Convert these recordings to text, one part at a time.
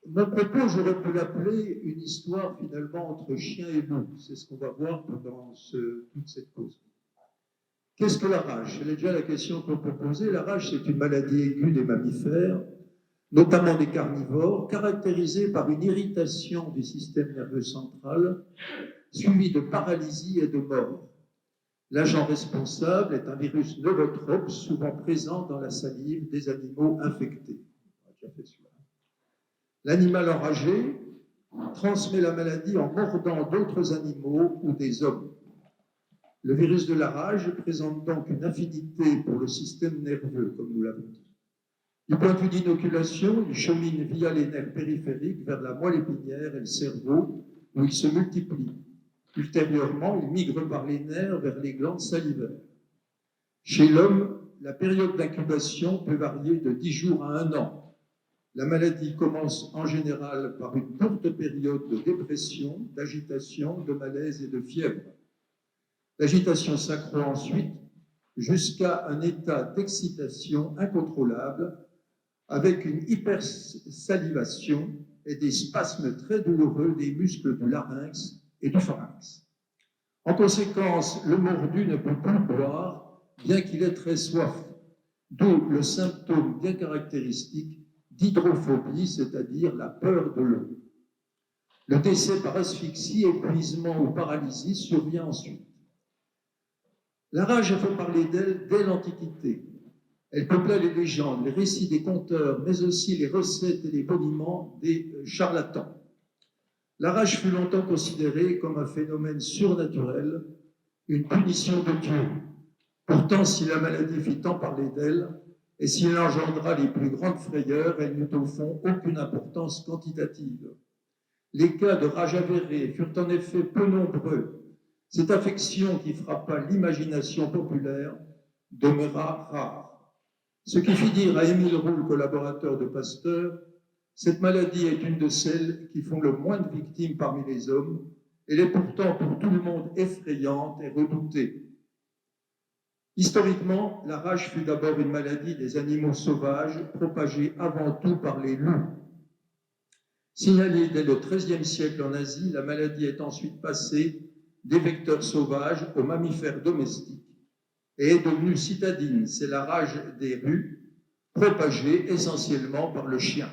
Mon propos, j'aurais pu l'appeler une histoire finalement entre chien et loup. C'est ce qu'on va voir pendant toute cette cause. Qu'est-ce que la rage? C'est déjà la question qu'on peut poser. La rage, c'est une maladie aiguë des mammifères, notamment des carnivores, caractérisée par une irritation du système nerveux central, suivie de paralysie et de mort. L'agent responsable est un virus neurotrope, souvent présent dans la salive des animaux infectés. L'animal enragé transmet la maladie en mordant d'autres animaux ou des hommes. Le virus de la rage présente donc une affinité pour le système nerveux, comme nous l'avons dit. Du point de vue d'inoculation, il chemine via les nerfs périphériques vers la moelle épinière et le cerveau, où il se multiplie. Ultérieurement, il migre par les nerfs vers les glandes salivaires. Chez l'homme, la période d'incubation peut varier de 10 jours à 1 an. La maladie commence en général par une courte période de dépression, d'agitation, de malaise et de fièvre. L'agitation s'accroît ensuite jusqu'à un état d'excitation incontrôlable avec une hypersalivation et des spasmes très douloureux des muscles du larynx et du pharynx. En conséquence, le mordu ne peut plus boire, bien qu'il ait très soif, d'où le symptôme bien caractéristique d'hydrophobie, c'est-à-dire la peur de l'eau. Le décès par asphyxie, épuisement ou paralysie survient ensuite. La rage a fait parler d'elle dès l'Antiquité. Elle peuplait les légendes, les récits des conteurs, mais aussi les recettes et les boniments des charlatans. La rage fut longtemps considérée comme un phénomène surnaturel, une punition de Dieu. Pourtant, si la maladie fit tant parler d'elle, et s'il engendra les plus grandes frayeurs, elle n'eut au fond aucune importance quantitative. Les cas de rage avérée furent en effet peu nombreux. Cette affection qui frappa l'imagination populaire demeura rare. Ce qui fit dire à Émile Roux, collaborateur de Pasteur, cette maladie est une de celles qui font le moins de victimes parmi les hommes. Elle est pourtant pour tout le monde effrayante et redoutée. Historiquement, la rage fut d'abord une maladie des animaux sauvages, propagée avant tout par les loups. Signalée dès le XIIIe siècle en Asie, la maladie est ensuite passée des vecteurs sauvages aux mammifères domestiques et est devenue citadine. C'est la rage des rues, propagée essentiellement par le chien.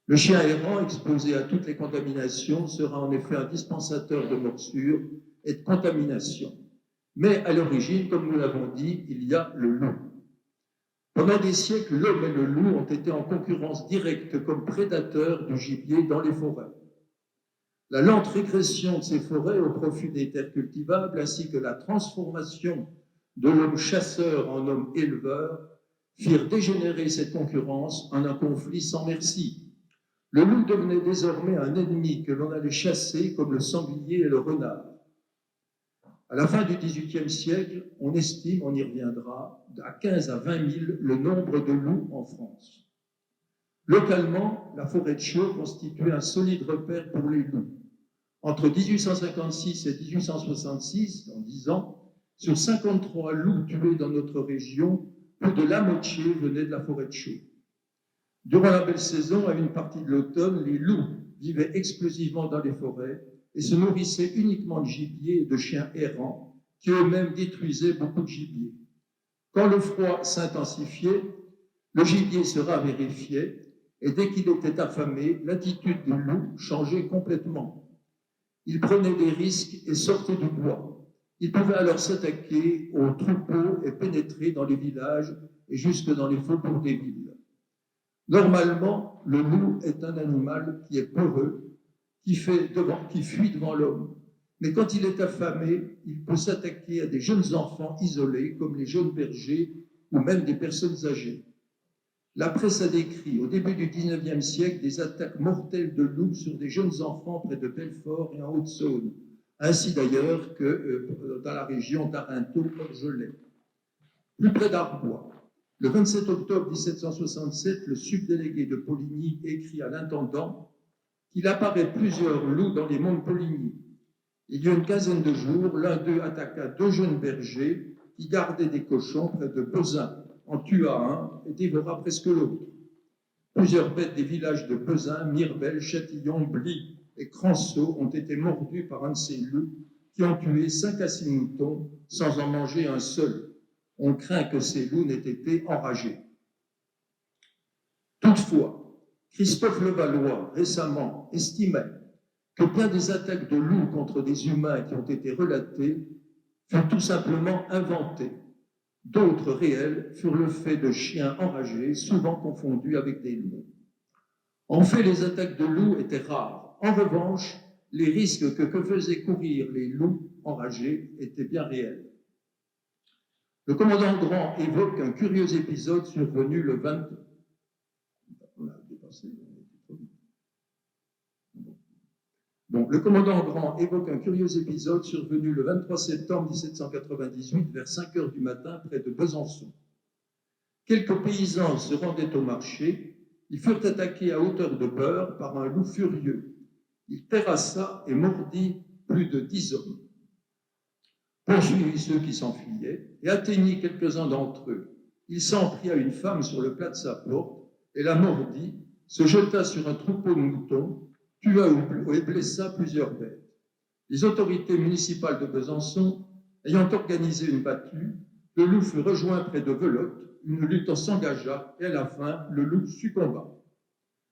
Le chien errant, exposé à toutes les contaminations, sera en effet un dispensateur de morsures et de contamination. Mais à l'origine, comme nous l'avons dit, il y a le loup. Pendant des siècles, l'homme et le loup ont été en concurrence directe comme prédateurs du gibier dans les forêts. La lente régression de ces forêts au profit des terres cultivables, ainsi que la transformation de l'homme chasseur en homme éleveur, firent dégénérer cette concurrence en un conflit sans merci. Le loup devenait désormais un ennemi que l'on allait chasser comme le sanglier et le renard. À la fin du XVIIIe siècle, on estime, on y reviendra, à 15 à 20 000 le nombre de loups en France. Localement, la forêt de Chaux constituait un solide repère pour les loups. Entre 1856 et 1866, en 10 ans, sur 53 loups tués dans notre région, plus de la moitié venaient de la forêt de Chaux. Durant la belle saison, à une partie de l'automne, les loups vivaient exclusivement dans les forêts et se nourrissaient uniquement de gibier et de chiens errants qui eux-mêmes détruisaient beaucoup de gibier. Quand le froid s'intensifiait, le gibier se raréfiait et dès qu'il était affamé, l'attitude du loup changeait complètement. Il prenait des risques et sortait du bois. Il pouvait alors s'attaquer aux troupeaux et pénétrer dans les villages et jusque dans les faubourgs des villes. Normalement, le loup est un animal qui est peureux, qui fuit devant l'homme. Mais quand il est affamé, il peut s'attaquer à des jeunes enfants isolés, comme les jeunes bergers ou même des personnes âgées. La presse a décrit au début du XIXe siècle des attaques mortelles de loups sur des jeunes enfants près de Belfort et en Haute-Saône, ainsi d'ailleurs que dans la région d'Arinthod-Orgelet. Plus près d'Arbois, le 27 octobre 1767, le subdélégué de Poligny écrit à l'intendant qu'il apparaît plusieurs loups dans les monts de Poligny. Il y a une quinzaine de jours, l'un d'eux attaqua 2 jeunes bergers qui gardaient des cochons près de Bezins, en tua un et dévora presque l'autre. Plusieurs bêtes des villages de Pesin, Mirevel, Châtillon, Bly et Cranceau ont été mordues par un de ces loups qui ont tué 5 à 6 moutons sans en manger un seul. On craint que ces loups n'aient été enragés. Toutefois, Christophe Levallois, récemment, estimait que bien des attaques de loups contre des humains qui ont été relatées furent tout simplement inventées. D'autres réels furent le fait de chiens enragés, souvent confondus avec des loups. En fait, les attaques de loups étaient rares. En revanche, les risques que faisaient courir les loups enragés étaient bien réels. Le commandant Grand évoque un curieux épisode survenu le 20... Le commandant Grand évoque un curieux épisode survenu le 23 septembre 1798 vers 5 heures du matin près de Besançon. Quelques paysans se rendaient au marché. Ils furent attaqués à hauteur de beurre par un loup furieux. Il terrassa et mordit plus de 10 hommes. Poursuivit ceux qui s'enfuyaient et atteignit quelques-uns d'entre eux. Il s'en prit à une femme sur le plat de sa porte et la mordit, se jeta sur un troupeau de moutons, tua et blessa plusieurs bêtes. Les autorités municipales de Besançon ayant organisé une battue, le loup fut rejoint près de Velotte, une lutte s'engagea et à la fin, le loup succomba.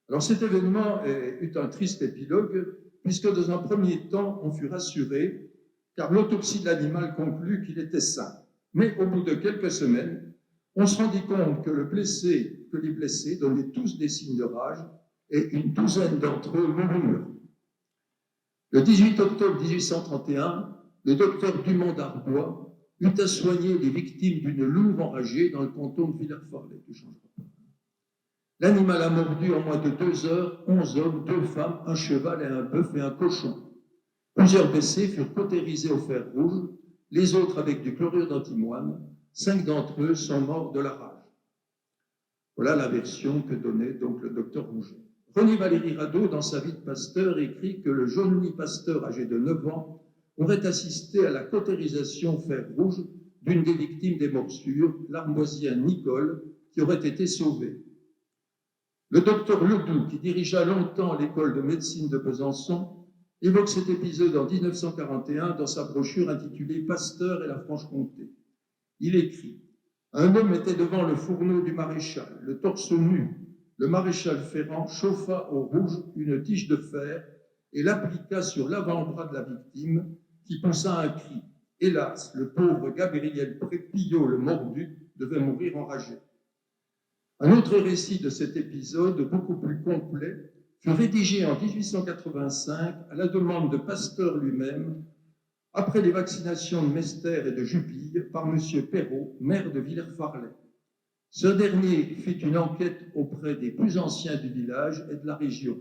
Alors cet événement eut un triste épilogue, puisque dans un premier temps, on fut rassuré, car l'autopsie de l'animal conclut qu'il était sain. Mais au bout de quelques semaines, on se rendit compte que les blessés donnaient tous des signes de rage, et une douzaine d'entre eux moururent. Le 18 octobre 1831, le docteur Dumont d'Arbois eut à soigner les victimes d'une louve enragée dans le canton de Villers-Farlay. L'animal a mordu en moins de 2 heures 11 hommes, 2 femmes, un cheval et un bœuf et un cochon. Plusieurs blessés furent cautérisés au fer rouge, les autres avec du chlorure d'antimoine. 5 d'entre eux sont morts de la rage. Voilà la version que donnait donc le docteur Rouget. René Valéry Radaud, dans sa vie de pasteur, écrit que le jeune pasteur âgé de 9 ans aurait assisté à la cautérisation au fer rouge d'une des victimes des morsures, l'armoisien Nicole, qui aurait été sauvé. Le docteur Ledoux, qui dirigea longtemps l'école de médecine de Besançon, évoque cet épisode en 1941 dans sa brochure intitulée « Pasteur et la Franche-Comté ». Il écrit « Un homme était devant le fourneau du maréchal, le torse nu. Le maréchal Ferrand chauffa au rouge une tige de fer et l'appliqua sur l'avant-bras de la victime, qui poussa un cri. Hélas, le pauvre Gabriel Pillot, le mordu, devait mourir enragé. » Un autre récit de cet épisode, beaucoup plus complet, fut rédigé en 1885 à la demande de Pasteur lui-même, après les vaccinations de Mester et de Jupille, par M. Perrault, maire de Villers-Farlay. Ce dernier fit une enquête auprès des plus anciens du village et de la région.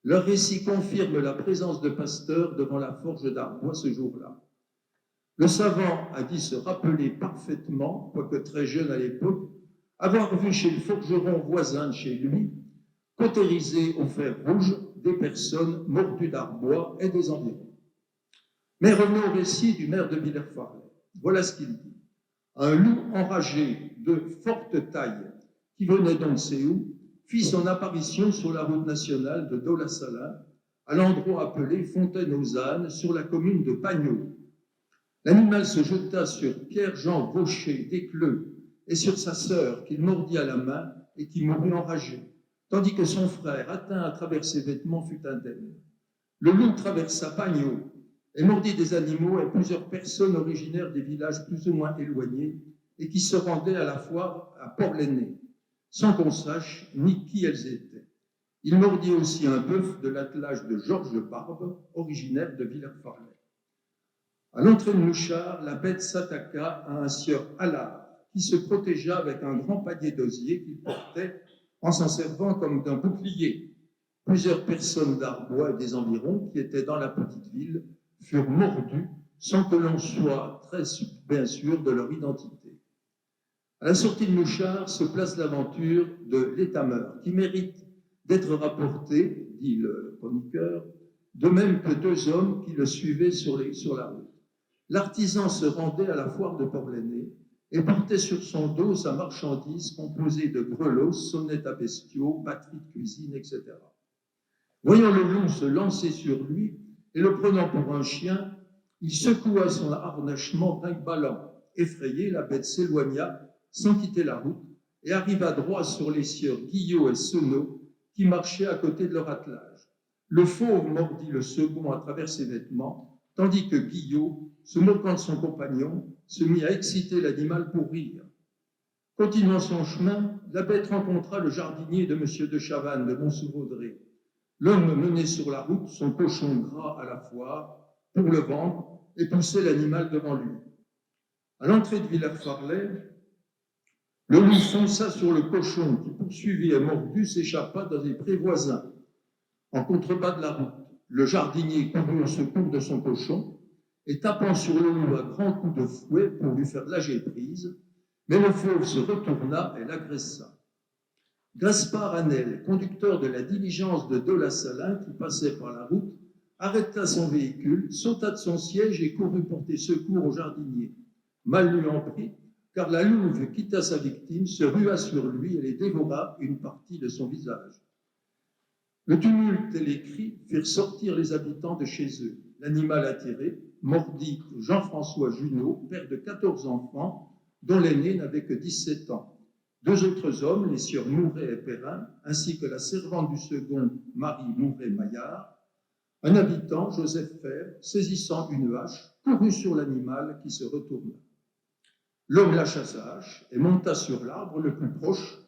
Leur récit confirme la présence de Pasteur devant la forge d'Arbois ce jour-là. Le savant a dit se rappeler parfaitement, quoique très jeune à l'époque, avoir vu chez le forgeron voisin de chez lui, cautérisé au fer rouge, des personnes mordues d'Arbois et des environs. Mais revenons au récit du maire de Villers-Farlay. Voilà ce qu'il dit. Un loup enragé de forte taille, qui venait d'on ne sait où, fit son apparition sur la route nationale de Dole-à-Salins, à l'endroit appelé Fontaine-aux-Ânes, sur la commune de Pagnot. L'animal se jeta sur Pierre-Jean Vaucher d'Écleux et sur sa sœur, qu'il mordit à la main et qui mourut enragé, tandis que son frère, atteint à travers ses vêtements, fut indemne. Le loup traversa Pagnot et mordit des animaux et plusieurs personnes originaires des villages plus ou moins éloignés et qui se rendaient à la foire à Port-l'Aîné, sans qu'on sache ni qui elles étaient. Il mordit aussi un bœuf de l'attelage de Georges Barbe, originaire de Villers-Farlay. À l'entrée de Mouchard, la bête s'attaqua à un sieur Allard, qui se protégea avec un grand panier d'osier qu'il portait en s'en servant comme d'un bouclier. Plusieurs personnes d'Arbois et des environs qui étaient dans la petite ville furent mordues sans que l'on soit très bien sûr de leur identité. À la sortie de Mouchard se place l'aventure de l'étameur, qui mérite d'être rapportée, dit le chroniqueur, de même que 2 hommes qui le suivaient sur la route. L'artisan se rendait à la foire de Port-l'Aîné et portait sur son dos sa marchandise composée de grelots, sonnettes à bestiaux, batteries de cuisine, etc. Voyant le loup se lancer sur lui et le prenant pour un chien, il secoua son harnachement brinque-ballant. Effrayé, la bête s'éloigna sans quitter la route et arriva droit sur les sieurs Guillot et Senot qui marchaient à côté de leur attelage. Le fauve mordit le second à travers ses vêtements, tandis que Guillot, se moquant de son compagnon, se mit à exciter l'animal pour rire. Continuant son chemin, la bête rencontra le jardinier de M. de Chavannes de Montsou-Vaudrey. L'homme menait sur la route son cochon gras à la foire pour le vendre et poussait l'animal devant lui. À l'entrée de Villers-Farlay, le loup fonça sur le cochon qui, poursuivi et mordu, s'échappa dans les prés voisins. En contrebas de la route, le jardinier courut au secours de son cochon et tapant sur le loup à grands coups de fouet pour lui faire lâcher prise, mais le fauve se retourna et l'agressa. Gaspard Hanel, conducteur de la diligence de Dole-à-Salins qui passait par la route, arrêta son véhicule, sauta de son siège et courut porter secours au jardinier. Mal lui en prit, car la louve quitta sa victime, se rua sur lui et les dévora une partie de son visage. Le tumulte et les cris firent sortir les habitants de chez eux. L'animal attiré mordit Jean-François Junot, père de 14 enfants, dont l'aîné n'avait que 17 ans. 2 autres hommes, les sieurs Mouret et Perrin, ainsi que la servante du second, Marie Mouret-Maillard, un habitant, Joseph Fer, saisissant une hache, courut sur l'animal qui se retourna. L'homme lâcha sa hache et monta sur l'arbre le plus proche,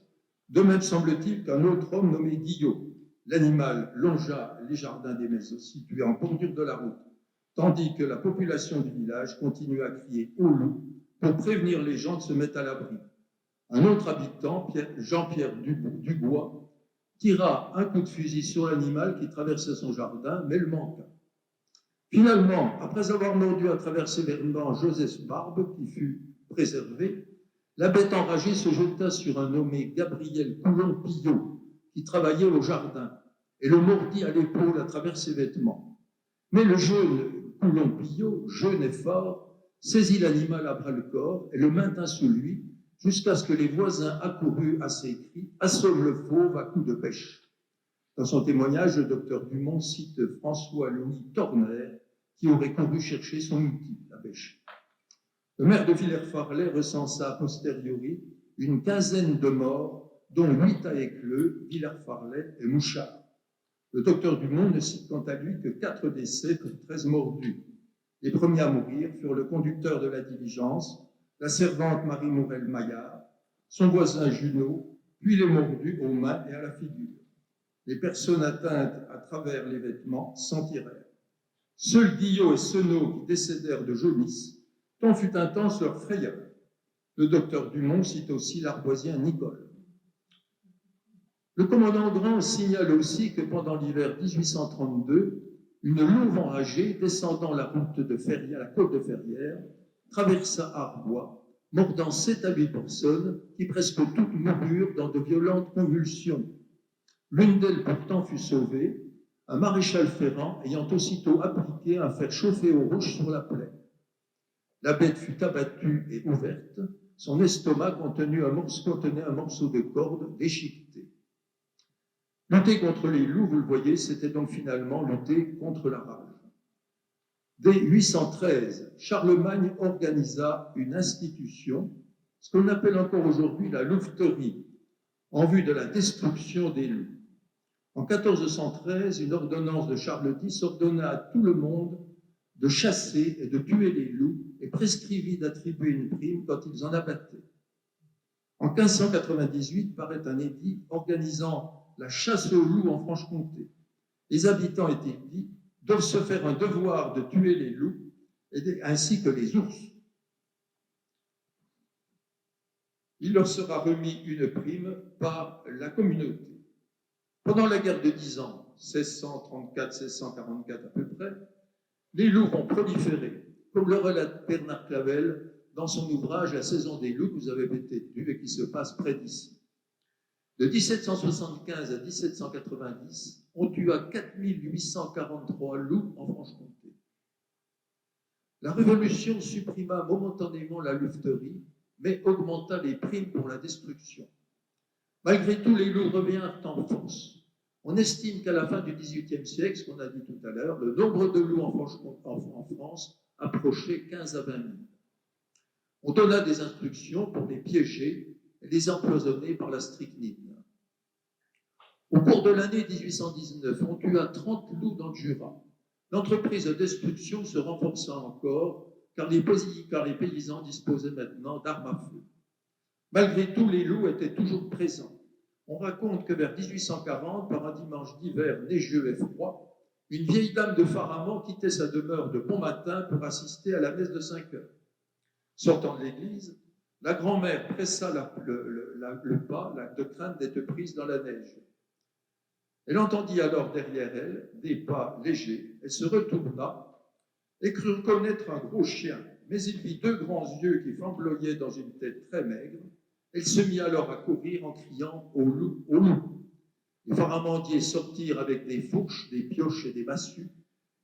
de même semble-t-il qu'un autre homme nommé Guillot. L'animal longea les jardins des maisons situés en bordure de la route, tandis que la population du village continua à crier au loup pour prévenir les gens de se mettre à l'abri. Un autre habitant, Jean-Pierre Dubois, tira un coup de fusil sur l'animal qui traversait son jardin, mais le manqua. Finalement, après avoir mordu à travers ses vêtements Joseph Barbe, qui fut préservé, la bête enragée se jeta sur un nommé Gabriel Coulon-Pillot, qui travaillait au jardin, et le mordit à l'épaule à travers ses vêtements. Mais le jeune Coulon-Pillot, jeune et fort, saisit l'animal à bras-le-corps et le maintint sous lui, jusqu'à ce que les voisins accourus à ses cris assomment le fauve à coups de pêche. Dans son témoignage, le docteur Dumont cite François-Louis Torner, qui aurait couru chercher son outil, la pêche. Le maire de Villers-Farlay recensa a posteriori une quinzaine de morts, dont 8 à Écleux, Villers-Farlay et Mouchard. Le docteur Dumont ne cite quant à lui que 4 décès pour 13 mordus. Les premiers à mourir furent le conducteur de la diligence, la servante Marie Morel-Maillard, son voisin Junot, puis les mordus aux mains et à la figure. Les personnes atteintes à travers les vêtements s'en tirèrent. Seuls Guillot et Senot qui décédèrent de jaunisse, tant fut intense leur frayeur. Le docteur Dumont cite aussi l'arboisien Nicole. Le commandant Grand signale aussi que pendant l'hiver 1832, une louve enragée descendant la route de Ferrières, la côte de Ferrières, traversa Arbois, mordant 7 à 8 personnes qui presque toutes moururent dans de violentes convulsions. L'une d'elles pourtant fut sauvée, un maréchal ferrant ayant aussitôt appliqué un fer chauffé au rouge sur la plaie. La bête fut abattue et ouverte, son estomac contenait un morceau de corde déchiqueté. Lutter contre les loups, vous le voyez, c'était donc finalement lutter contre la rage. Dès 813, Charlemagne organisa une institution, ce qu'on appelle encore aujourd'hui la louveterie, en vue de la destruction des loups. En 1413, une ordonnance de Charles X ordonna à tout le monde de chasser et de tuer les loups et prescrivit d'attribuer une prime quand ils en abattaient. En 1598 paraît un édit organisant la chasse aux loups en Franche-Comté. Les habitants étaient dit doivent se faire un devoir de tuer les loups ainsi que les ours. Il leur sera remis une prime par la communauté. Pendant la guerre de 10 ans, 1634-1644 à peu près, les loups vont proliférer, comme le relate Bernard Clavel dans son ouvrage La saison des loups que vous avez peut-être lu et qui se passe près d'ici. De 1775 à 1790, on tua 4843 loups en Franche-Comté. La Révolution supprima momentanément la louveterie mais augmenta les primes pour la destruction. Malgré tout, les loups revinrent en force. On estime qu'à la fin du XVIIIe siècle, ce qu'on a dit tout à l'heure, le nombre de loups en France approchait 15 à 20 000. On donna des instructions pour les piéger et les empoisonner par la strychnine. Au cours de l'année 1819, on tua 30 loups dans le Jura. L'entreprise de destruction se renforça encore, car les paysans disposaient maintenant d'armes à feu. Malgré tout, les loups étaient toujours présents. On raconte que vers 1840, par un dimanche d'hiver neigeux et froid, une vieille dame de Faramand quittait sa demeure de bon matin pour assister à la messe de 5 heures. Sortant de l'église, la grand-mère pressa le pas, de crainte d'être prise dans la neige. Elle entendit alors derrière elle des pas légers. Elle se retourna et crut reconnaître un gros chien, mais il vit 2 grands yeux qui flamboyaient dans une tête très maigre. Elle se mit alors à courir en criant « Au loup, au loup !» Les faramandiers sortirent avec des fourches, des pioches et des massues.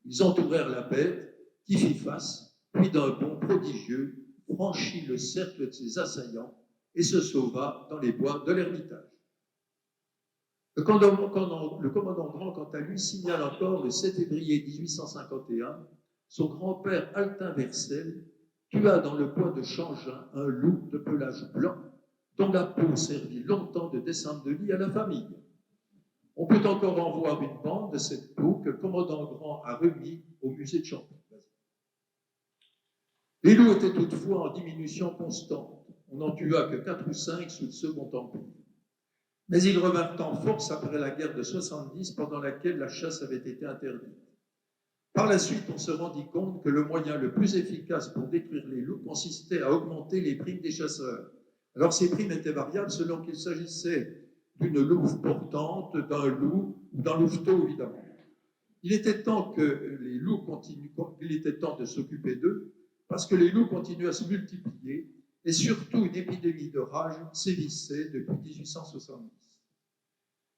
Ils entourèrent la bête, qui fit face, puis d'un bond prodigieux, franchit le cercle de ses assaillants et se sauva dans les bois de l'Ermitage. Le commandant Grand, quant à lui, signale encore le 7 février 1851, son grand-père Altin Versel tua dans le bois de Changin un loup de pelage blanc dont la peau servit longtemps de descente de lit à la famille. On peut encore en voir une bande de cette peau que le commandant Grand a remis au musée de Champigny. Les loups étaient toutefois en diminution constante. On n'en tua que 4 ou 5 sous le Second Empire. Mais ils revinrent en force après la guerre de 70, pendant laquelle la chasse avait été interdite. Par la suite, on se rendit compte que le moyen le plus efficace pour détruire les loups consistait à augmenter les primes des chasseurs. Alors ces primes étaient variables selon qu'il s'agissait d'une louve portante, d'un loup ou d'un louveteau, évidemment. Il était temps de s'occuper d'eux, parce que les loups continuaient à se multiplier, et surtout une épidémie de rage sévissait depuis 1870.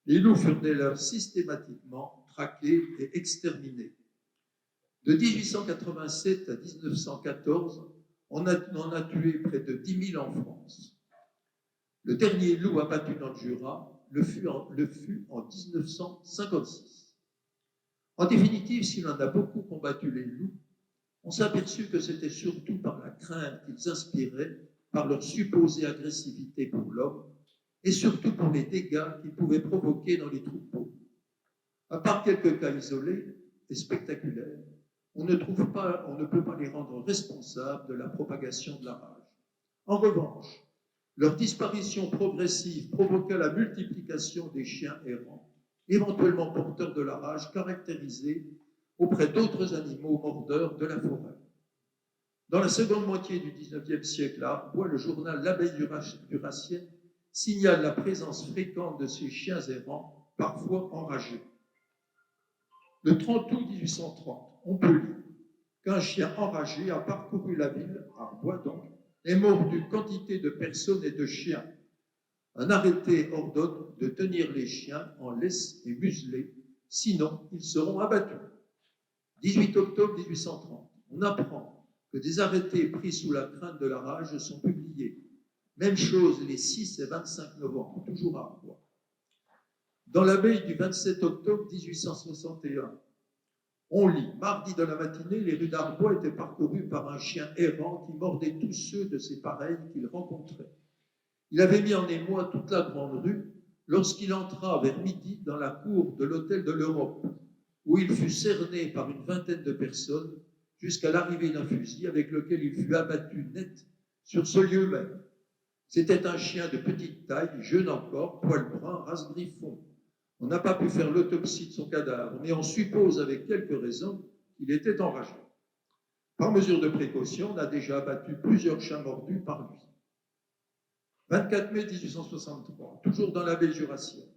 Les loups furent dès lors systématiquement traqués et exterminés. De 1887 à 1914, on en a tué près de 10 000 en France. Le dernier loup abattu dans le Jura le fut en 1956. En définitive, si l'on a beaucoup combattu les loups, on s'est aperçu que c'était surtout par la crainte qu'ils inspiraient, par leur supposée agressivité pour l'homme, et surtout pour les dégâts qu'ils pouvaient provoquer dans les troupeaux. À part quelques cas isolés et spectaculaires, on ne peut pas les rendre responsables de la propagation de la rage. En revanche, leur disparition progressive provoqua la multiplication des chiens errants, éventuellement porteurs de la rage, caractérisés auprès d'autres animaux mordeurs de la forêt. Dans la seconde moitié du XIXe siècle, à Arbois, le journal L'Abeille jurassienne signale la présence fréquente de ces chiens errants, parfois enragés. Le 30 août 1830, on peut lire qu'un chien enragé a parcouru la ville, Arbois donc, et mordu quantité de personnes et de chiens. Un arrêté ordonne de tenir les chiens en laisse et muselés, sinon ils seront abattus. 18 octobre 1830, on apprend que des arrêtés pris sous la crainte de la rage sont publiés. Même chose les 6 et 25 novembre, toujours à Arbois. Dans la veille du 27 octobre 1861, on lit « Mardi de la matinée, les rues d'Arbois étaient parcourues par un chien errant qui mordait tous ceux de ses pareils qu'il rencontrait. Il avait mis en émoi toute la grande rue lorsqu'il entra vers midi dans la cour de l'hôtel de l'Europe, où il fut cerné par une vingtaine de personnes jusqu'à l'arrivée d'un fusil avec lequel il fut abattu net sur ce lieu même. C'était un chien de petite taille, jeune encore, poil brun, race griffon. On n'a pas pu faire l'autopsie de son cadavre, mais on suppose avec quelques raisons qu'il était enragé. Par mesure de précaution, on a déjà abattu plusieurs chiens mordus par lui. 24 mai 1863, toujours dans la baie Jurassienne.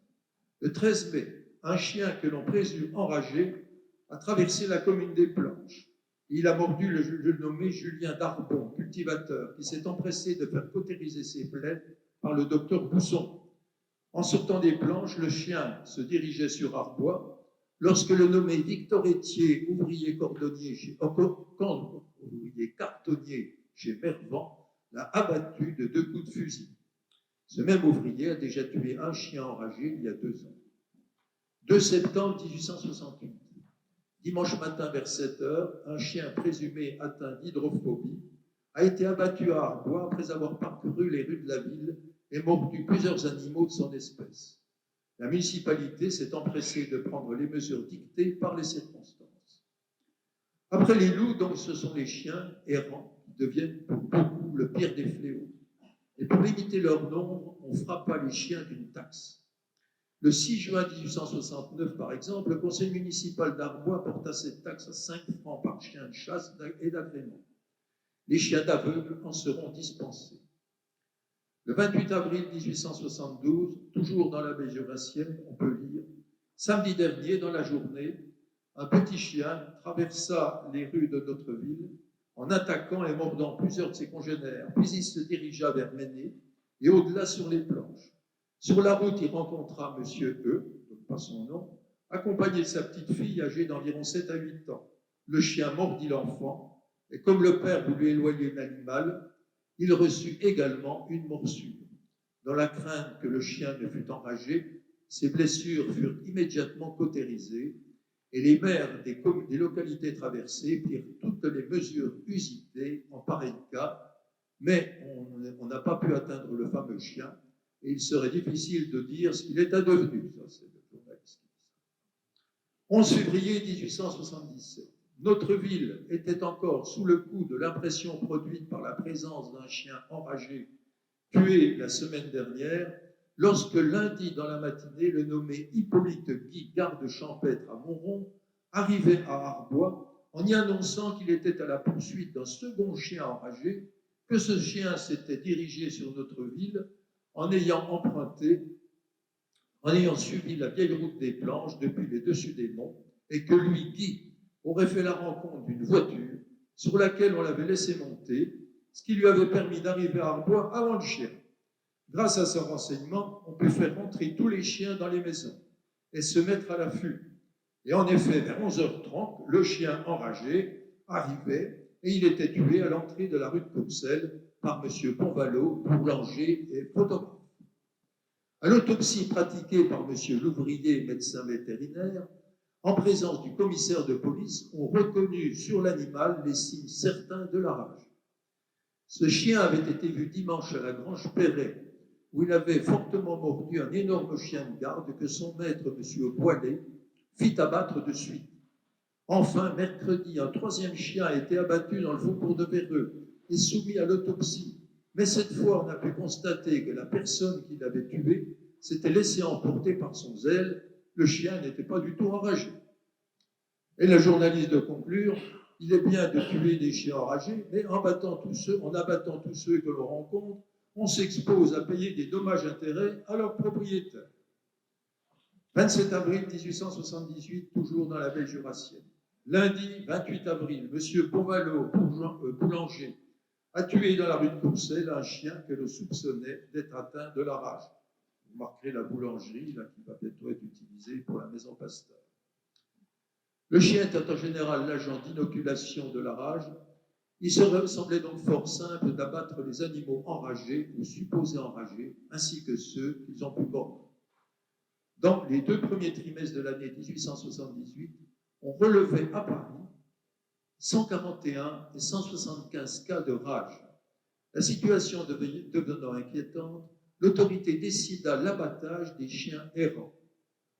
Le 13 mai, un chien que l'on présume enragé a traversé la commune des Planches. Il a mordu le nommé Julien Darbon, cultivateur, qui s'est empressé de faire cautériser ses plaies par le docteur Bousson. En sortant des Planches, le chien se dirigeait sur Arbois lorsque le nommé Victor Étier, ouvrier cartonnier chez Mervan, l'a abattu de 2 coups de fusil. Ce même ouvrier a déjà tué un chien enragé il y a 2 ans. 2 septembre 1868. Dimanche matin vers 7 heures, un chien présumé atteint d'hydrophobie a été abattu à Arbois après avoir parcouru les rues de la ville et mordu plusieurs animaux de son espèce. La municipalité s'est empressée de prendre les mesures dictées par les circonstances. Après les loups, donc, ce sont les chiens errants qui deviennent pour beaucoup le pire des fléaux. Et pour limiter leur nombre, on frappa les chiens d'une taxe. Le 6 juin 1869, par exemple, le conseil municipal d'Arbois porta cette taxe à 5 francs par chien de chasse et d'agrément. Les chiens d'aveugles en seront dispensés. Le 28 avril 1872, toujours dans la baie jurassienne, on peut lire « Samedi dernier, dans la journée, un petit chien traversa les rues de notre ville en attaquant et mordant plusieurs de ses congénères, puis il se dirigea vers Méné et au-delà sur les planches. Sur la route, il rencontra M. E, donc pas son nom, accompagné de sa petite fille âgée d'environ 7 à 8 ans. Le chien mordit l'enfant, et comme le père voulut éloigner l'animal, il reçut également une morsure. Dans la crainte que le chien ne fût enragé, ses blessures furent immédiatement cautérisées, et les maires des localités traversées prirent toutes les mesures usitées en pareil cas, mais on n'a pas pu atteindre le fameux chien, et il serait difficile de dire ce qu'il est adevenu. Ça, c'est le journaliste qui dit ça. 11 février 1877. Notre ville était encore sous le coup de l'impression produite par la présence d'un chien enragé tué la semaine dernière, lorsque lundi dans la matinée, le nommé Hippolyte Guy, garde champêtre à Montrond, arrivait à Arbois en y annonçant qu'il était à la poursuite d'un second chien enragé, que ce chien s'était dirigé sur notre ville en ayant suivi la vieille route des Planches depuis les dessus des monts, et que lui, Guy, aurait fait la rencontre d'une voiture sur laquelle on l'avait laissé monter, ce qui lui avait permis d'arriver à Arbois avant le chien. Grâce à ce renseignement, on peut faire rentrer tous les chiens dans les maisons et se mettre à l'affût. Et en effet, vers 11h30, le chien enragé arrivait et il était tué à l'entrée de la rue de Courcelles par M. Bonvalot, boulanger et photographe. À l'autopsie pratiquée par M. Louvrier, médecin vétérinaire, en présence du commissaire de police, on reconnut sur l'animal les signes certains de la rage. Ce chien avait été vu dimanche à la Grange Perret, où il avait fortement mordu un énorme chien de garde que son maître, M. Boilet, fit abattre de suite. Enfin, mercredi, un troisième chien a été abattu dans le faubourg de Véreux et soumis à l'autopsie. Mais cette fois, on a pu constater que la personne qui l'avait tué s'était laissée emporter par son zèle. Le chien n'était pas du tout enragé. Et le journaliste de conclure, il est bien de tuer des chiens enragés, mais en abattant tous ceux que l'on rencontre, on s'expose à payer des dommages-intérêts à leurs propriétaires. 27 avril 1878, toujours dans la baie jurassienne. Lundi 28 avril, M. Bonvalot, boulanger, a tué dans la rue de Courcelles un chien que l'on soupçonnait d'être atteint de la rage. Vous marquerez la boulangerie là, qui va bientôt être utilisée pour la maison Pasteur. Le chien était en général l'agent d'inoculation de la rage. Il semblait donc fort simple d'abattre les animaux enragés ou supposés enragés, ainsi que ceux qu'ils ont pu mordre. Dans les 2 premiers trimestres de l'année 1878, on relevait à Paris 141 et 175 cas de rage. La situation devenant inquiétante, l'autorité décida l'abattage des chiens errants.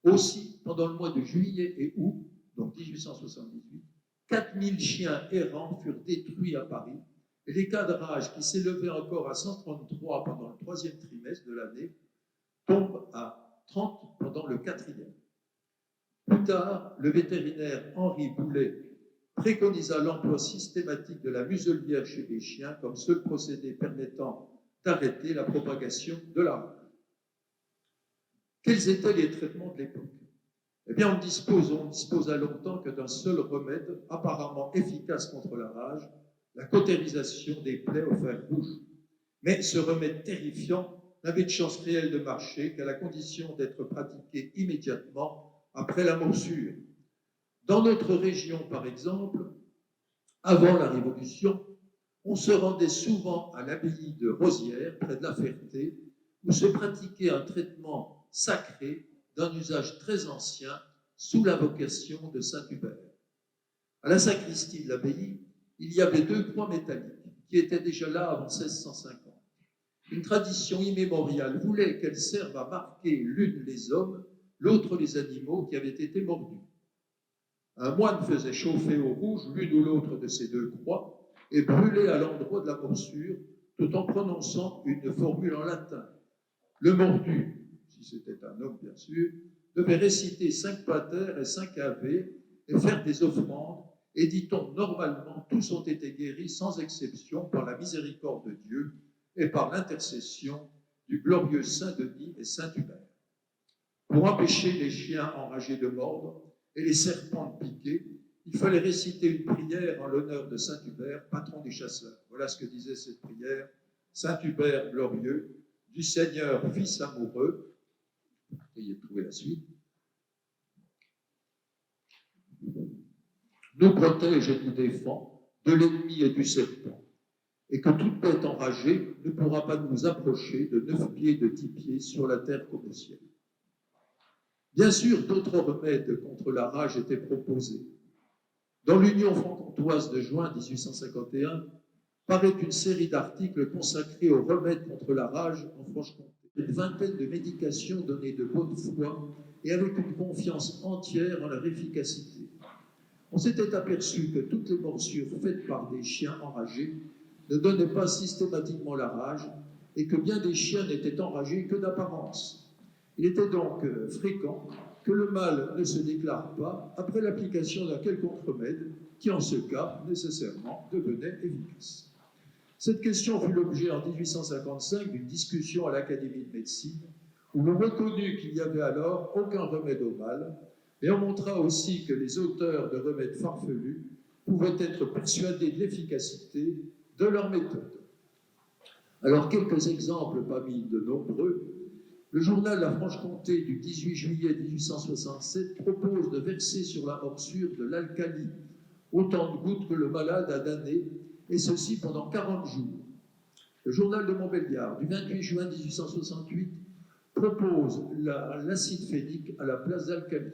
Aussi, pendant le mois de juillet et août, donc 1878, 4000 chiens errants furent détruits à Paris, et les cas de rage qui s'élevaient encore à 133 pendant le 3e trimestre de l'année tombent à 30 pendant le 4e. Plus tard, le vétérinaire Henri Boulet préconisa l'emploi systématique de la muselière chez les chiens comme seul procédé permettant d'arrêter la propagation de la rage. Quels étaient les traitements de l'époque? Eh bien, on disposa longtemps que d'un seul remède apparemment efficace contre la rage, la cautérisation des plaies au fer rouge. Mais ce remède terrifiant n'avait de chance réelle de marcher qu'à la condition d'être pratiqué immédiatement après la morsure. Dans notre région, par exemple, avant la Révolution, on se rendait souvent à l'abbaye de Rosières, près de La Ferté, où se pratiquait un traitement sacré d'un usage très ancien sous l'invocation de Saint Hubert. À la sacristie de l'abbaye, il y avait 2 croix métalliques qui étaient déjà là avant 1650. Une tradition immémoriale voulait qu'elles servent à marquer l'une les hommes, l'autre les animaux qui avaient été mordus. Un moine faisait chauffer au rouge l'une ou l'autre de ces 2 croix et brûlait à l'endroit de la morsure, tout en prononçant une formule en latin. Le mordu, si c'était un homme bien sûr, devait réciter 5 pater et 5 ave et faire des offrandes, et dit-on normalement, tous ont été guéris sans exception par la miséricorde de Dieu et par l'intercession du glorieux Saint Denis et Saint Hubert. Pour empêcher les chiens enragés de mordre et les serpents de piquer, il fallait réciter une prière en l'honneur de Saint Hubert, patron des chasseurs. Voilà ce que disait cette prière. Saint Hubert glorieux, du Seigneur fils amoureux, ayez trouvé la suite, nous protège et nous défend de l'ennemi et du serpent, et que toute bête enragée ne pourra pas nous approcher de 9 pieds, de 10 pieds sur la terre comme au ciel. Bien sûr, d'autres remèdes contre la rage étaient proposés. Dans l'Union franc-comtoise de juin 1851, paraît une série d'articles consacrés aux remèdes contre la rage en Franche-Comté. Une vingtaine de médications données de bonne foi et avec une confiance entière en leur efficacité. On s'était aperçu que toutes les morsures faites par des chiens enragés ne donnaient pas systématiquement la rage et que bien des chiens n'étaient enragés que d'apparence. Il était donc fréquent que le mal ne se déclare pas après l'application d'un quelconque remède qui, en ce cas, nécessairement devenait efficace. Cette question fut l'objet en 1855 d'une discussion à l'Académie de médecine où l'on reconnut qu'il n'y avait alors aucun remède au mal, et on montra aussi que les auteurs de remèdes farfelus pouvaient être persuadés de l'efficacité de leur méthode. Alors, quelques exemples parmi de nombreux. Le journal La Franche-Comté du 18 juillet 1867 propose de verser sur la morsure de l'alcali, autant de gouttes que le malade a damné, et ceci pendant 40 jours. Le journal de Montbéliard du 28 juin 1868 propose l'acide phénique à la place d'alcali.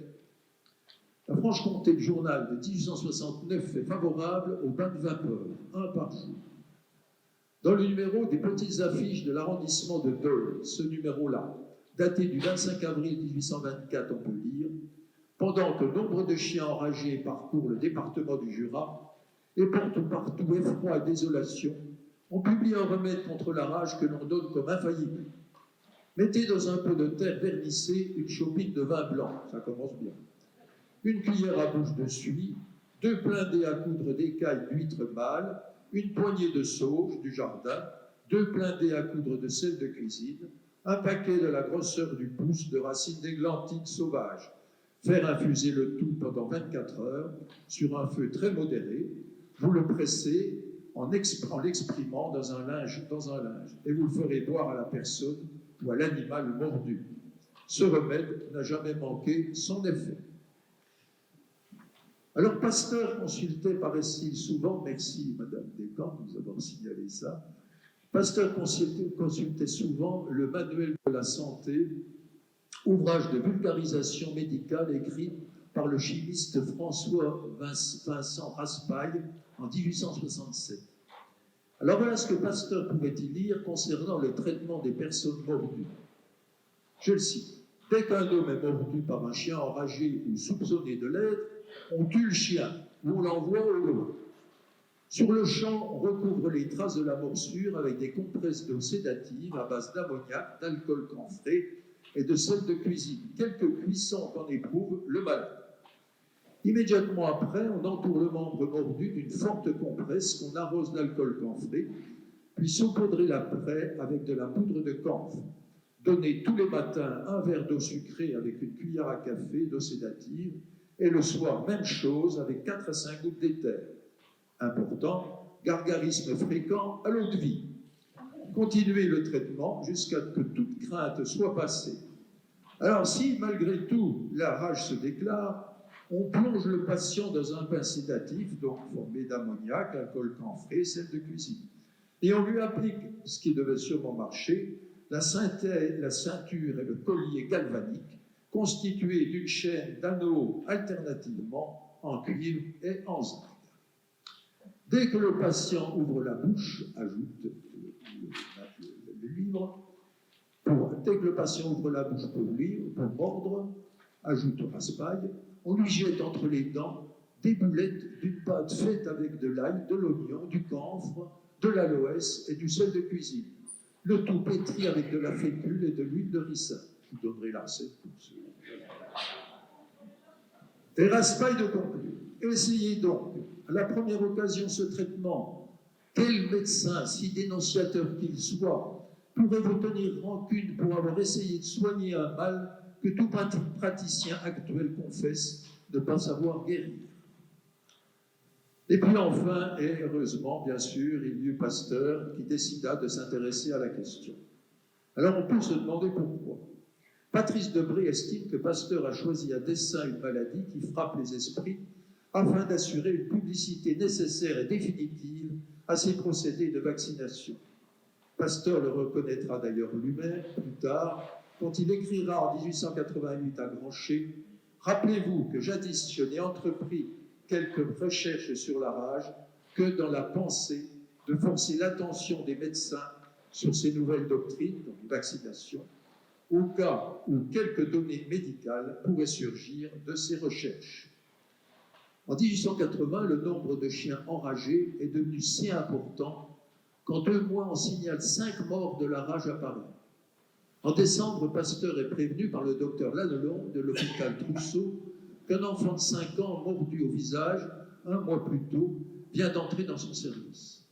La Franche-Comté, le journal de 1869, est favorable aux bains de vapeur, 1 par jour. Dans le numéro des petites affiches de l'arrondissement de Dole, ce numéro-là, daté du 25 avril 1824, on peut lire « Pendant que nombre de chiens enragés parcourent le département du Jura et portent partout effroi et désolation, on publie un remède contre la rage que l'on donne comme infaillible. Mettez dans un peu de terre vernissée une chopine de vin blanc, ça commence bien. Une cuillère à bouche de suie, 2 pleins dés à coudre d'écailles d'huîtres mâles, une poignée de sauge du jardin, 2 pleins dés à coudre de sel de cuisine, un paquet de la grosseur du pouce de racines d'églantine sauvage. Faire infuser le tout pendant 24 heures sur un feu très modéré. Vous le pressez en l'exprimant dans un linge, et vous le ferez boire à la personne ou à l'animal mordu. Ce remède n'a jamais manqué son effet. Alors, Pasteur consultait, paraît-il souvent, merci Madame Descamps de nous avoir signalé ça, Pasteur consultait souvent le Manuel de la santé, ouvrage de vulgarisation médicale écrit par le chimiste François Vincent Raspail en 1867. Alors voilà ce que Pasteur pouvait y lire concernant le traitement des personnes mordues. Je le cite. Dès qu'un homme est mordu par un chien enragé ou soupçonné de l'être, on tue le chien ou on l'envoie au loin. Sur le champ, on recouvre les traces de la morsure avec des compresses d'eau sédative à base d'ammoniac, d'alcool camphré et de sel de cuisine. Quelques cuissons qu'en éprouve le malade. Immédiatement après, on entoure le membre mordu d'une forte compresse qu'on arrose d'alcool camphré, puis saupoudrer l'après avec de la poudre de camphre. Donner tous les matins un verre d'eau sucrée avec une cuillère à café d'eau sédative, et le soir, même chose avec 4 à 5 gouttes d'éther. Important, gargarisme fréquent à l'eau de vie. Continuez le traitement jusqu'à ce que toute crainte soit passée. Alors si, malgré tout, la rage se déclare, On plonge le patient dans un bain sédatif, donc formé d'ammoniac, alcool camphré, sel de cuisine. Et on lui applique, ce qui devait sûrement marcher, la ceinture et le collier galvanique, constitués d'une chaîne d'anneaux alternativement en cuivre et en zinc. Dès que le patient ouvre la bouche, ajoute le livre, dès que le patient ouvre la bouche pour lire, pour mordre, ajoute au raspail, on lui jette entre les dents des boulettes d'une pâte faite avec de l'ail, de l'oignon, du camphre, de l'aloès et du sel de cuisine. Le tout pétri avec de la fécule et de l'huile de ricin. Je vous donnerai la recette pour ceux. Et raspail de conclure. Essayez donc, à la première occasion, ce traitement. Quel médecin, si dénonciateur qu'il soit, pourrait vous tenir rancune pour avoir essayé de soigner un mal que tout praticien actuel confesse ne pas savoir guérir? Et puis enfin, et heureusement, bien sûr, il y eut Pasteur qui décida de s'intéresser à la question. Alors on peut se demander pourquoi. Patrice Debré estime que Pasteur a choisi à dessein une maladie qui frappe les esprits afin d'assurer une publicité nécessaire et définitive à ces procédés de vaccination. Pasteur le reconnaîtra d'ailleurs lui-même plus tard, quand il écrira en 1888 à Grancher « Rappelez-vous que jadis je n'ai entrepris quelques recherches sur la rage que dans la pensée de forcer l'attention des médecins sur ces nouvelles doctrines, donc vaccination, au cas où quelques données médicales pourraient surgir de ces recherches. » En 1880, le nombre de chiens enragés est devenu si important qu'en 2 mois, on signale 5 morts de la rage à Paris. En décembre, Pasteur est prévenu par le docteur Lannelon de l'hôpital Trousseau qu'un enfant de 5 ans mordu au visage, 1 mois plus tôt, vient d'entrer dans son service.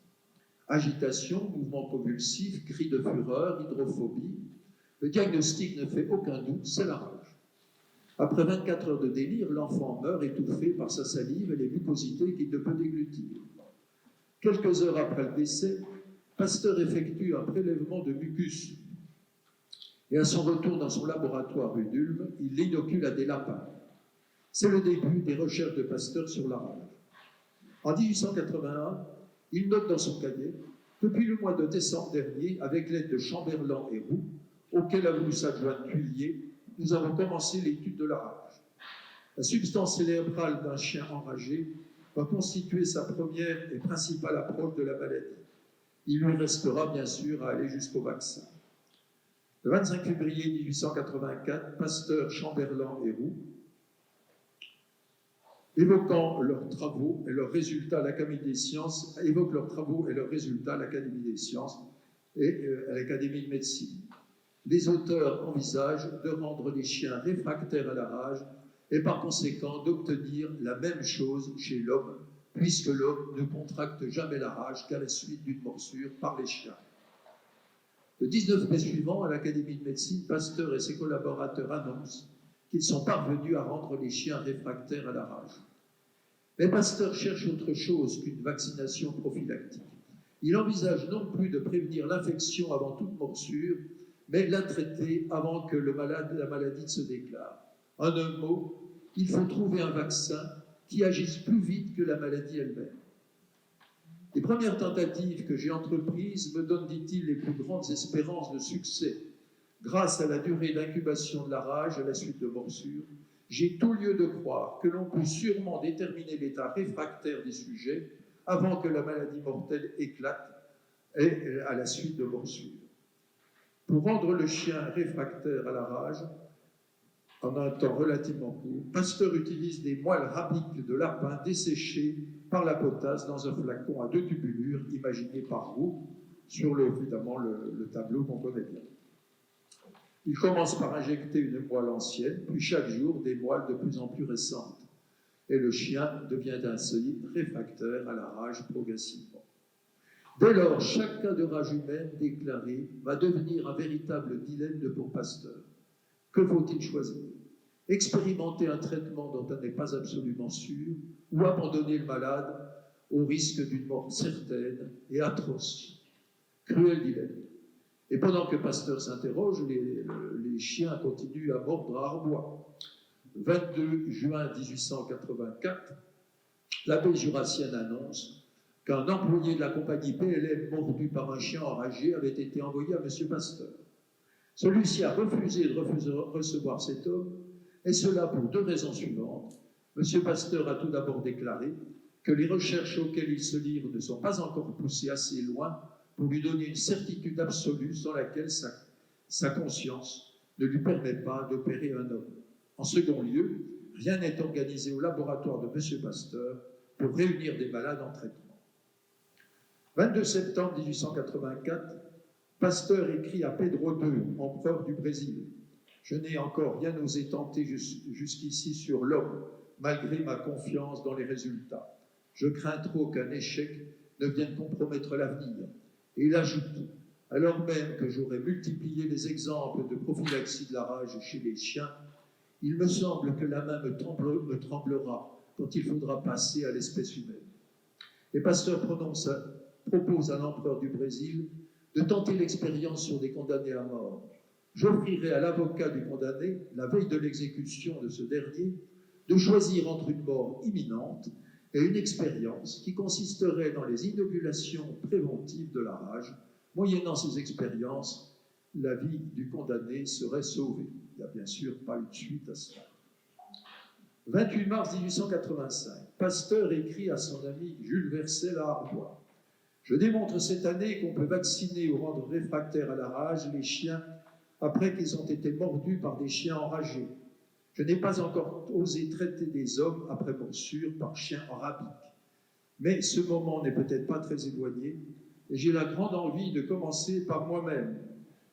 Agitation, mouvements convulsifs, cris de fureur, hydrophobie. Le diagnostic ne fait aucun doute, c'est la rage. Après 24 heures de délire, l'enfant meurt étouffé par sa salive et les mucosités qu'il ne peut déglutir. Quelques heures après le décès, Pasteur effectue un prélèvement de mucus. Et à son retour dans son laboratoire rue d'Ulm, il l'inocule à des lapins. C'est le début des recherches de Pasteur sur la rage. En 1881, il note dans son cahier « Depuis le mois de décembre dernier, avec l'aide de Chamberland et Roux, auquel a voulu s'adjoindre Thuillier, nous avons commencé l'étude de la rage. La substance cérébrale d'un chien enragé va constituer sa première et principale approche de la maladie. Il lui restera bien sûr à aller jusqu'au vaccin. » Le 25 février 1884, Pasteur, Chamberland et Roux, évoquant leurs travaux et leurs résultats à l'Académie des sciences, évoquent leurs travaux et leurs résultats à l'Académie des sciences et à l'Académie de médecine. Les auteurs envisagent de rendre les chiens réfractaires à la rage et par conséquent d'obtenir la même chose chez l'homme, puisque l'homme ne contracte jamais la rage qu'à la suite d'une morsure par les chiens. Le 19 mai suivant, à l'Académie de médecine, Pasteur et ses collaborateurs annoncent qu'ils sont parvenus à rendre les chiens réfractaires à la rage. Mais Pasteur cherche autre chose qu'une vaccination prophylactique. Il envisage non plus de prévenir l'infection avant toute morsure, mais la traiter avant que la maladie ne se déclare. En un mot, il faut trouver un vaccin qui agisse plus vite que la maladie elle-même. Les premières tentatives que j'ai entreprises me donnent, dit-il, les plus grandes espérances de succès. Grâce à la durée d'incubation de la rage à la suite de morsures, j'ai tout lieu de croire que l'on peut sûrement déterminer l'état réfractaire des sujets avant que la maladie mortelle éclate et à la suite de morsures. Pour rendre le chien réfractaire à la rage, en un temps relativement court, Pasteur utilise des moelles rapiques de lapin desséchées par la potasse dans un flacon à 2 tubulures imaginé par Roux sur évidemment le tableau qu'on connaît bien. Il commence par injecter une moelle ancienne, puis chaque jour des moelles de plus en plus récentes. Et le chien devient ainsi réfractaire à la rage progressivement. Dès lors, chaque cas de rage humaine déclaré va devenir un véritable dilemme pour Pasteur. Que faut-il choisir? Expérimenter un traitement dont on n'est pas absolument sûr, ou abandonner le malade au risque d'une mort certaine et atroce. Cruel dilemme. Et pendant que Pasteur s'interroge, les chiens continuent à mordre à arbois. 22 juin 1884, l'abbé jurassien annonce qu'un employé de la compagnie PLM mordu par un chien enragé avait été envoyé à M. Pasteur. Celui-ci a refusé de recevoir cet homme, et cela pour deux raisons suivantes. M. Pasteur a tout d'abord déclaré que les recherches auxquelles il se livre ne sont pas encore poussées assez loin pour lui donner une certitude absolue sans laquelle sa conscience ne lui permet pas d'opérer un homme. En second lieu, rien n'est organisé au laboratoire de M. Pasteur pour réunir des malades en traitement. 22 septembre 1884, Pasteur écrit à Pedro II, empereur du Brésil. Je n'ai encore rien osé tenter jusqu'ici sur l'homme, malgré ma confiance dans les résultats. Je crains trop qu'un échec ne vienne compromettre l'avenir. Et il ajoute, alors même que j'aurais multiplié les exemples de prophylaxie de la rage chez les chiens, il me semble que la main me tremblera quand il faudra passer à l'espèce humaine. Et Pasteur propose à l'empereur du Brésil de tenter l'expérience sur des condamnés à mort. J'offrirai à l'avocat du condamné, la veille de l'exécution de ce dernier, de choisir entre une mort imminente et une expérience qui consisterait dans les inoculations préventives de la rage. Moyennant ces expériences, la vie du condamné serait sauvée. Il n'y a bien sûr pas eu de suite à cela. 28 mars 1885, Pasteur écrit à son ami Jules Vercel à Arbois. Je démontre cette année qu'on peut vacciner ou rendre réfractaires à la rage les chiens après qu'ils ont été mordus par des chiens enragés. Je n'ai pas encore osé traiter des hommes après morsure par chiens rabiques. Mais ce moment n'est peut-être pas très éloigné et j'ai la grande envie de commencer par moi-même,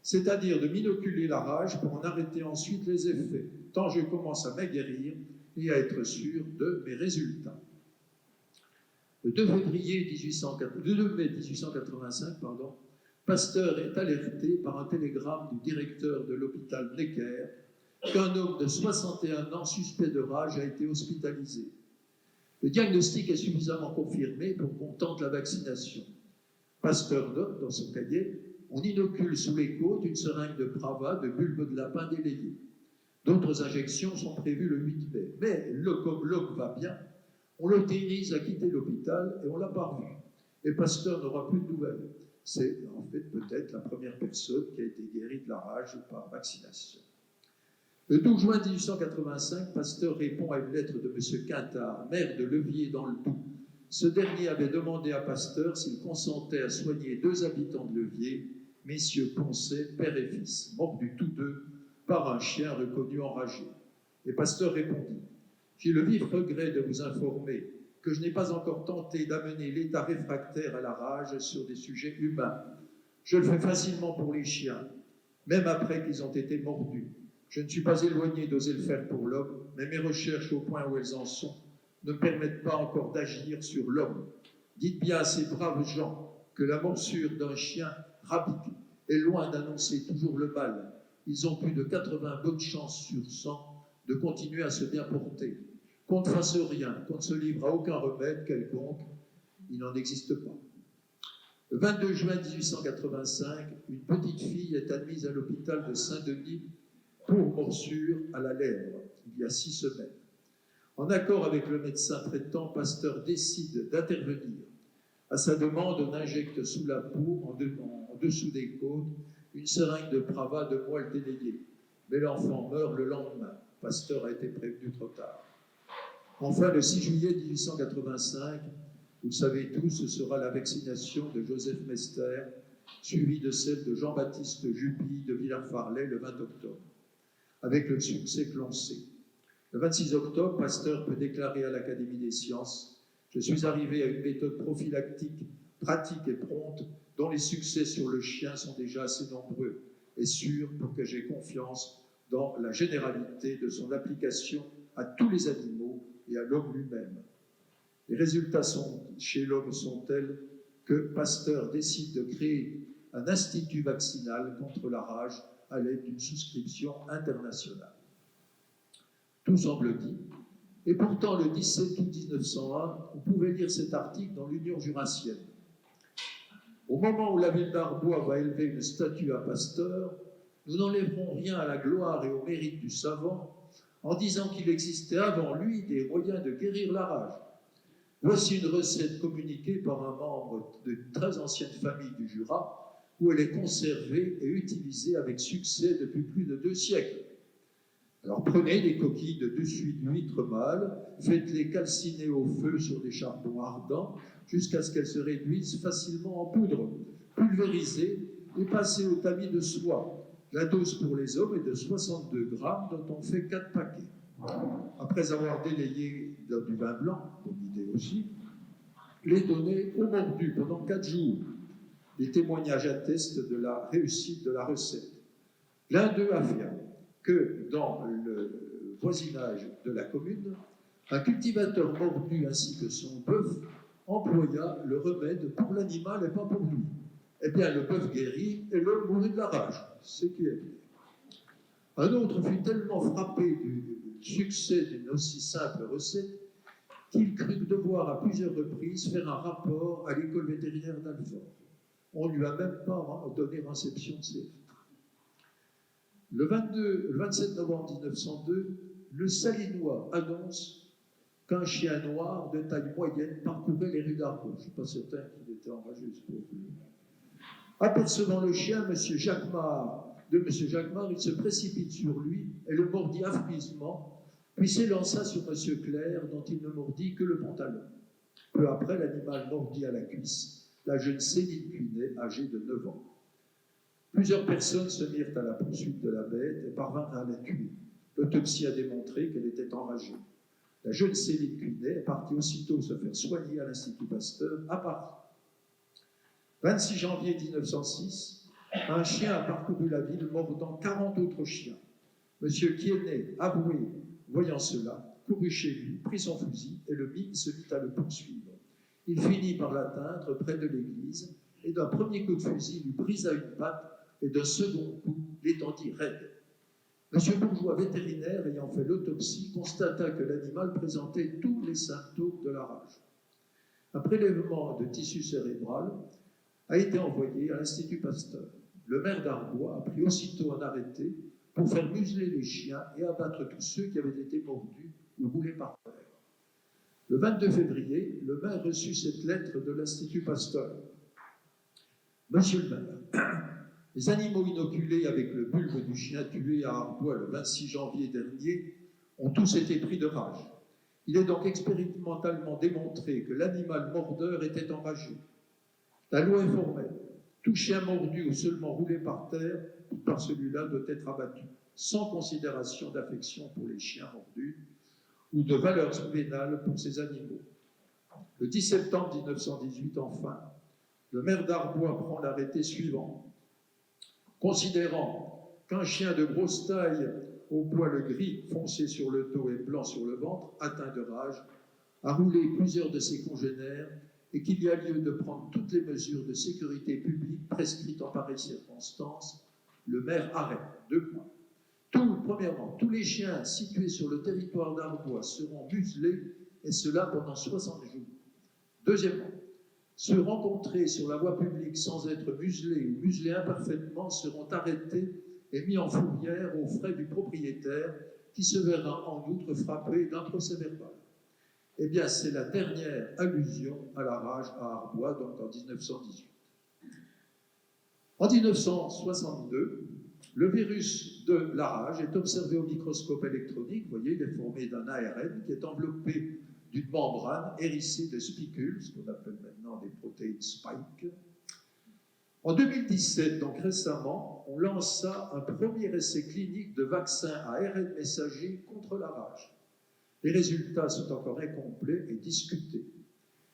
c'est-à-dire de m'inoculer la rage pour en arrêter ensuite les effets, tant je commence à m'aguerrir et à être sûr de mes résultats. Le 2 mai 1885, Pasteur est alerté par un télégramme du directeur de l'hôpital Necker qu'un homme de 61 ans suspect de rage a été hospitalisé. Le diagnostic est suffisamment confirmé pour qu'on tente la vaccination. Pasteur note dans son cahier, on inocule sous les côtes une seringue de Prava de bulbe de lapin délayé. D'autres injections sont prévues le 8 mai. Mais comme l'homme va bien, on l'autorise à quitter l'hôpital et on l'a pas revu. Et Pasteur n'aura plus de nouvelles. C'est en fait peut-être la première personne qui a été guérie de la rage par vaccination. Le 12 juin 1885, Pasteur répond à une lettre de M. Quintard, maire de Levier dans le Doubs. Ce dernier avait demandé à Pasteur s'il consentait à soigner deux habitants de Levier, messieurs Poncet, père et fils, mordus tous deux par un chien reconnu enragé. Et Pasteur répondit « J'ai le vif regret de vous informer que je n'ai pas encore tenté d'amener l'état réfractaire à la rage sur des sujets humains. Je le fais facilement pour les chiens, même après qu'ils ont été mordus. Je ne suis pas éloigné d'oser le faire pour l'homme, mais mes recherches au point où elles en sont ne me permettent pas encore d'agir sur l'homme. Dites bien à ces braves gens que la morsure d'un chien rabique est loin d'annoncer toujours le mal. Ils ont plus de 80 bonnes chances sur 100 de continuer à se bien porter. Qu'on ne fasse rien, qu'on ne se livre à aucun remède quelconque, il n'en existe pas. Le 22 juin 1885, une petite fille est admise à l'hôpital de Saint-Denis pour morsure à la lèvre, il y a 6 semaines. En accord avec le médecin traitant, Pasteur décide d'intervenir. À sa demande, on injecte sous la peau, en dessous des côtes, une seringue de Prava de moelle délayée. Mais l'enfant meurt le lendemain. Pasteur a été prévenu trop tard. Enfin, le 6 juillet 1885, vous le savez tous, ce sera la vaccination de Joseph Mester, suivie de celle de Jean-Baptiste Jupy de Villers-Farlay le 20 octobre, avec le succès que l'on sait. Le 26 octobre, Pasteur peut déclarer à l'Académie des sciences « Je suis arrivé à une méthode prophylactique, pratique et prompte, dont les succès sur le chien sont déjà assez nombreux et sûrs pour que j'aie confiance dans la généralité de son application à tous les animaux et à l'homme lui-même. » Les résultats chez l'homme sont tels que Pasteur décide de créer un institut vaccinal contre la rage à l'aide d'une souscription internationale. Tout semble dit. Et pourtant, le 17 août 1901, on pouvait lire cet article dans l'Union jurassienne. Au moment où la ville d'Arbois va élever une statue à Pasteur, nous n'enlèverons rien à la gloire et au mérite du savant en disant qu'il existait avant lui des moyens de guérir la rage. Voici une recette communiquée par un membre de très ancienne famille du Jura, où elle est conservée et utilisée avec succès depuis plus de 2 siècles. Alors prenez des coquilles de dessus d'huîtres mâles, faites-les calciner au feu sur des charbons ardents jusqu'à ce qu'elles se réduisent facilement en poudre. Pulvérisez et passez au tamis de soie. La dose pour les hommes est de 62 grammes, dont on fait 4 paquets. Après avoir délayé du vin blanc, bonne idée aussi, les donner aux mordus pendant 4 jours. Les témoignages attestent de la réussite de la recette. L'un d'eux affirme que dans le voisinage de la commune, un cultivateur mordu ainsi que son bœuf employa le remède pour l'animal et pas pour lui. Eh bien, le bœuf guérit et l'homme mourut de la rage, ce qui est bien. Un autre fut tellement frappé du succès d'une aussi simple recette qu'il crut devoir à plusieurs reprises faire un rapport à l'école vétérinaire d'Alfort. On ne lui a même pas donné réception de ses. Le 27 novembre 1902, le Salinois annonce qu'un chien noir de taille moyenne parcourait les rues d'Arbois. Je ne suis pas certain qu'il était enragé, ce pauvre. Apercevant le chien, M. Jacquemart, il se précipite sur lui et le mordit affreusement, puis s'élança sur M. Clerc, dont il ne mordit que le pantalon. Peu après, l'animal mordit à la cuisse la jeune Céline Cunet, âgée de 9 ans. Plusieurs personnes se mirent à la poursuite de la bête et parvinrent à la tuer. L'autopsie a démontré qu'elle était enragée. La jeune Céline Cunet est partie aussitôt se faire soigner à l'Institut Pasteur à Paris. 26 janvier 1906, un chien a parcouru la ville mordant 40 autres chiens. M. Quiénet, avoué, voyant cela, courut chez lui, prit son fusil et le mit se mit à le poursuivre. Il finit par l'atteindre près de l'église et d'un premier coup de fusil lui brisa une patte et d'un second coup l'étendit raide. M. Bourgeois, vétérinaire, ayant fait l'autopsie, constata que l'animal présentait tous les symptômes de la rage. Un prélèvement de tissu cérébral a été envoyé à l'Institut Pasteur. Le maire d'Arbois a pris aussitôt un arrêté pour faire museler les chiens et abattre tous ceux qui avaient été mordus ou roulés par terre. Le 22 février, le maire reçut cette lettre de l'Institut Pasteur. Monsieur le maire, les animaux inoculés avec le bulbe du chien tué à Arbois le 26 janvier dernier ont tous été pris de rage. Il est donc expérimentalement démontré que l'animal mordeur était enragé. La loi est formelle. Tout chien mordu ou seulement roulé par terre par celui-là doit être abattu, sans considération d'affection pour les chiens mordus ou de valeur pénale pour ces animaux. Le 10 septembre 1918, enfin, le maire d'Arbois prend l'arrêté suivant. Considérant qu'un chien de grosse taille, au poil gris foncé sur le dos et blanc sur le ventre, atteint de rage, a roulé plusieurs de ses congénères et qu'il y a lieu de prendre toutes les mesures de sécurité publique prescrites en pareille circonstance, le maire arrête. 2 points. Premièrement, tous les chiens situés sur le territoire d'Arbois seront muselés, et cela pendant 60 jours. Deuxièmement, ceux rencontrés sur la voie publique sans être muselés ou muselés imparfaitement seront arrêtés et mis en fourrière aux frais du propriétaire, qui se verra en outre frappé d'un procès-verbal. Eh bien, c'est la dernière allusion à la rage à Arbois, donc en 1918. En 1962, le virus de la rage est observé au microscope électronique. Vous voyez, il est formé d'un ARN qui est enveloppé d'une membrane hérissée de spicules, ce qu'on appelle maintenant des protéines spike. En 2017, donc récemment, on lança un premier essai clinique de vaccin à ARN messager contre la rage. Les résultats sont encore incomplets et discutés.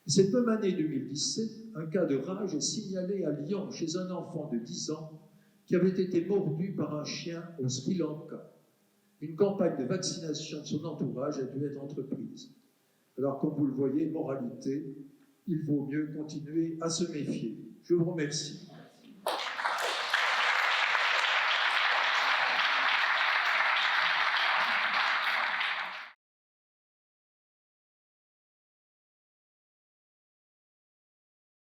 Cette même année 2017, un cas de rage est signalé à Lyon chez un enfant de 10 ans qui avait été mordu par un chien au Sri Lanka. Une campagne de vaccination de son entourage a dû être entreprise. Alors, comme vous le voyez, moralité, il vaut mieux continuer à se méfier. Je vous remercie.